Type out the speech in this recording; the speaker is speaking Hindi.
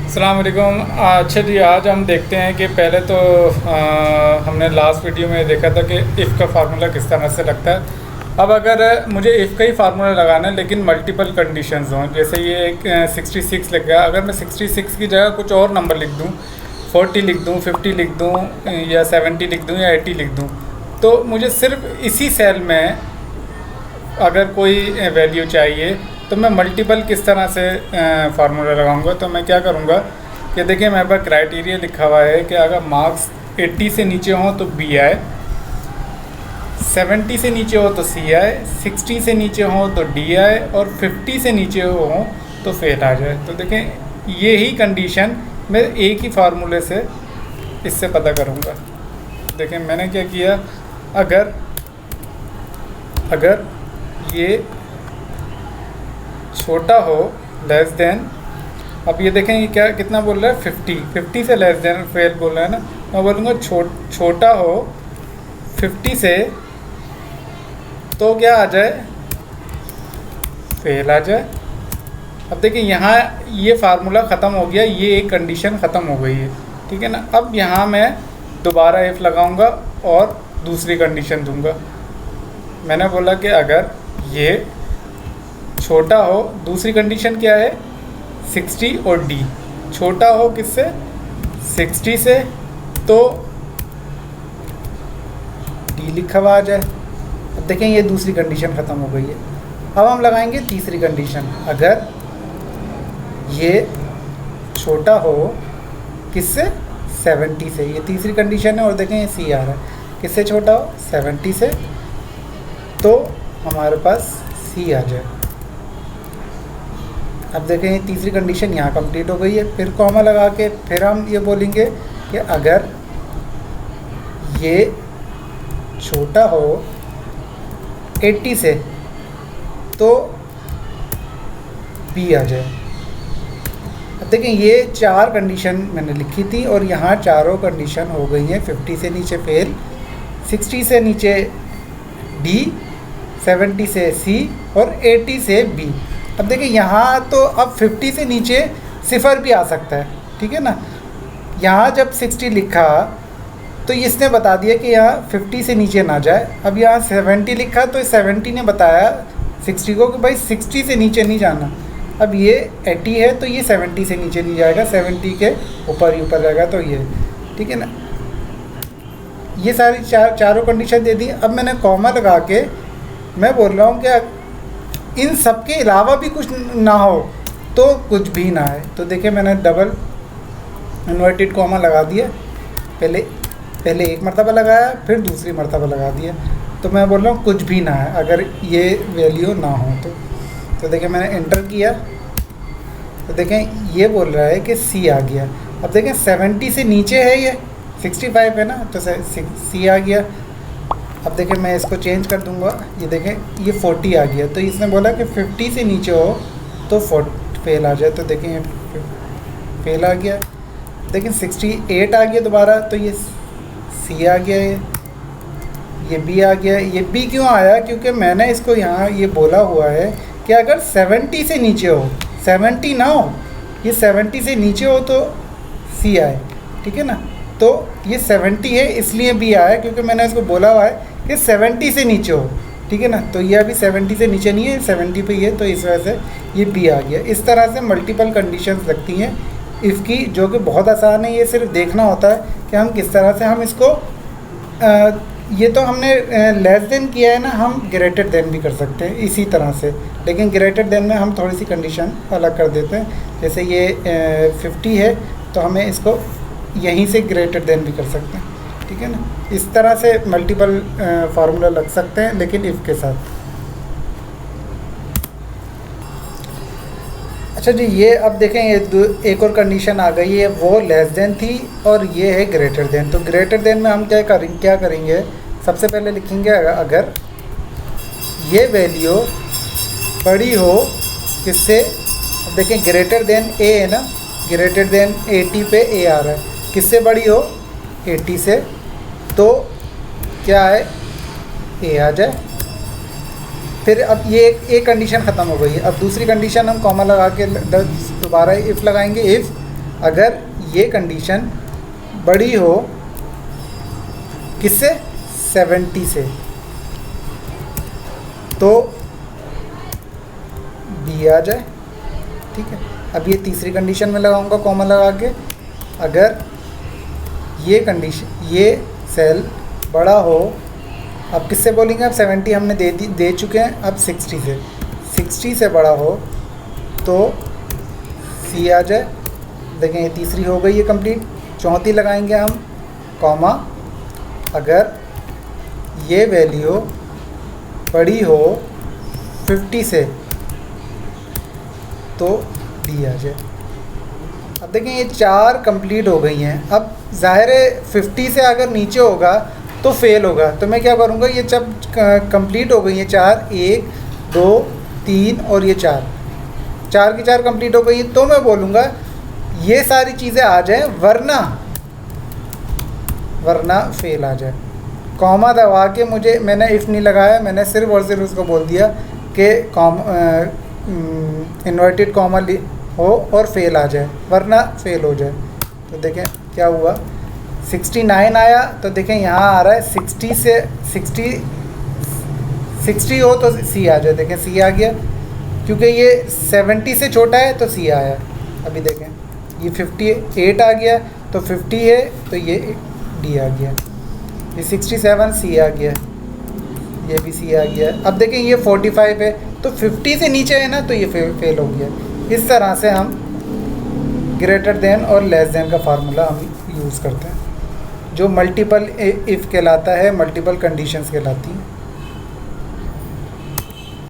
अस्सलाम वालेकुम। अच्छा जी, आज हम देखते हैं कि पहले तो हमने लास्ट वीडियो में देखा था कि इफ़ का फार्मूला किस तरह से लगता है। अब अगर मुझे इफ़ का ही फार्मूला लगाना है लेकिन मल्टीपल कंडीशंस हों, जैसे ये एक 66 लिख गया, अगर मैं 66 की जगह कुछ और नंबर लिख दूँ, 40 लिख दूँ, 50 लिख दूँ, या 70 लिख दूँ, या 80 लिख दूँ, तो मुझे सिर्फ इसी सेल में अगर कोई वैल्यू चाहिए तो मैं मल्टीपल किस तरह से फार्मूला लगाऊंगा। तो मैं क्या करूंगा कि देखिए, मेरे पास क्राइटेरिया लिखा हुआ है कि अगर मार्क्स 80 से नीचे हों तो बी आए, 70 से नीचे हो तो सी आए, 60 से नीचे हो तो डी आए, और 50 से नीचे हो तो फेल आ जाए। तो देखें, ये ही कंडीशन मैं एक ही फार्मूले से इससे पता करूँगा। देखें मैंने क्या किया, अगर ये छोटा हो लेस देन, अब ये देखें ये क्या कितना बोल रहा है, 50 से लेस देन फेल बोल रहा है ना। मैं बोलूँगा छोटा हो 50 से तो क्या आ जाए, फेल आ जाए। अब देखिए यहाँ ये फार्मूला ख़त्म हो गया, ये एक कंडीशन ख़त्म हो गई है, ठीक है ना। अब यहाँ मैं दोबारा इफ़ लगाऊंगा और दूसरी कंडीशन दूंगा। मैंने बोला कि अगर ये छोटा हो, दूसरी कंडीशन क्या है, 60 और डी, छोटा हो किससे, 60 से, तो डी लिखा हुआ आ जाए। अब देखें ये दूसरी कंडीशन ख़त्म हो गई है। अब हम लगाएंगे तीसरी कंडीशन, अगर ये छोटा हो किससे, 70 से, ये तीसरी कंडीशन है। और देखें ये सी आ रहा है, किससे छोटा हो, 70 से, तो हमारे पास सी आ जाए। अब देखें ये तीसरी कंडीशन यहाँ कंप्लीट हो गई है। फिर कॉमा लगा के फिर हम ये बोलेंगे कि अगर ये छोटा हो 80 से तो बी आ जाए। अब देखें ये 4 कंडीशन मैंने लिखी थी और यहाँ चारों कंडीशन हो गई हैं। 50 से नीचे फेल, 60 से नीचे डी, 70 से सी और 80 से बी। अब देखिए यहाँ तो अब 50 से नीचे सिफर भी आ सकता है, ठीक है ना। यहाँ जब 60 लिखा तो इसने बता दिया कि यहाँ 50 से नीचे ना जाए। अब यहाँ 70 लिखा तो 70 ने बताया 60 को कि भाई 60 से नीचे नहीं जाना। अब ये 80 है तो ये 70 से नीचे नहीं जाएगा, 70 के ऊपर ही ऊपर जाएगा, तो ये ठीक है ना। ये सारी चारों कंडीशन दे दी। अब मैंने कॉमा लगा के मैं बोल रहा हूँ कि इन सब के अलावा भी कुछ ना हो तो कुछ भी ना है। तो देखिए मैंने डबल इन्वर्टेड कॉमा लगा दिया, पहले एक मरतबा लगाया, फिर दूसरी मरतबा लगा दिया। तो मैं बोल रहा हूँ कुछ भी ना है अगर ये वैल्यू ना हो तो देखिए मैंने एंटर किया तो देखें ये बोल रहा है कि सी आ गया। अब देखें 70 से नीचे है, ये 65 है ना, तो सी आ गया। अब देखें मैं इसको चेंज कर दूंगा, ये देखें ये 40 आ गया। तो इसने बोला कि 50 से नीचे हो तो फेल आ जाए। तो देखें ये फेल आ गया। देखें 68 आ गया दोबारा, तो ये सी आ गया, ये बी आ गया। ये बी क्यों आया, क्योंकि मैंने इसको यहाँ ये बोला हुआ है कि अगर 70 से नीचे हो, 70 ना हो, ये 70 से नीचे हो तो सी आए, ठीक है ना। तो ये 70 है इसलिए बी आया, क्योंकि मैंने इसको बोला हुआ है कि 70 से नीचे हो, ठीक है ना। तो ये अभी 70 से नीचे नहीं है, 70 पे ही है, तो इस वजह से ये बी आ गया। इस तरह से मल्टीपल कंडीशंस लगती हैं इफ़ की, जो कि बहुत आसान है। ये सिर्फ देखना होता है कि हम किस तरह से हम इसको ये तो हमने लेस देन किया है ना, हम ग्रेटर देन भी कर सकते हैं इसी तरह से। लेकिन ग्रेटर देन में हम थोड़ी सी कंडीशन अलग कर देते हैं। जैसे ये 50 है तो हमें इसको यहीं से ग्रेटर देन भी कर सकते हैं, ठीक है ना। इस तरह से मल्टीपल फार्मूला लग सकते हैं, लेकिन इफ़ के साथ। अच्छा जी, ये अब देखें ये एक और कंडीशन आ गई है, वो लेस देन थी और ये है ग्रेटर देन। तो ग्रेटर देन में हम क्या करेंगे, सबसे पहले लिखेंगे अगर ये वैल्यू बड़ी हो किससे, अब देखें ग्रेटर देन ए है ना, ग्रेटर देन 80 पे ए आ रहा है, किससे बड़ी हो, 80 से, तो क्या है, ए आ जाए। फिर अब ये एक कंडीशन ख़त्म हो गई है। अब दूसरी कंडीशन हम कॉमा लगा के दोबारा इफ़ लगाएंगे, इफ़ अगर ये कंडीशन बड़ी हो किससे, 70 से, तो बी आ जाए। ठीक है, अब ये तीसरी कंडीशन में लगाऊंगा कॉमा लगा के, अगर ये कंडीशन, ये सेल बड़ा हो, अब किससे बोलेंगे, अब 70 हमने दे चुके हैं, अब 60 से बड़ा हो तो सी आ जाए। देखें ये तीसरी हो गई है कंप्लीट। चौथी लगाएंगे हम कॉमा, अगर ये वैल्यू बड़ी हो 50 से तो डी आ जाए। अब देखें ये 4 कंप्लीट हो गई हैं। अब ज़ाहिर है 50 से अगर नीचे होगा तो फेल होगा, तो मैं क्या करूँगा, ये जब कंप्लीट हो गई हैं 4, 1 2 3 और ये 4 की 4 कंप्लीट हो गई, तो मैं बोलूँगा ये सारी चीज़ें आ जाए, वरना फेल आ जाए। कॉमा दबा के मैंने इफ़ नहीं लगाया, मैंने सिर्फ और सिर्फ उसको बोल दिया कि इन्वर्टेड कॉमा हो और फेल आ जाए, वरना फेल हो जाए। तो देखें क्या हुआ, 69 आया, तो देखें यहाँ आ रहा है 60 हो तो सी आ जाए। देखें सी आ गया, क्योंकि ये 70 से छोटा है तो सी आया। अभी देखें ये 58 आ गया, तो 50 है तो ये डी आ गया। ये 67 सी आ गया, ये भी सी आ गया। अब देखें ये 45 है, तो 50 से नीचे है ना, तो ये फेल हो गया। इस तरह से हम ग्रेटर देन और लेस देन का फार्मूला हम यूज़ करते हैं, जो मल्टीपल इफ़ कहलाता है, मल्टीपल कंडीशंस कहलाती हैं।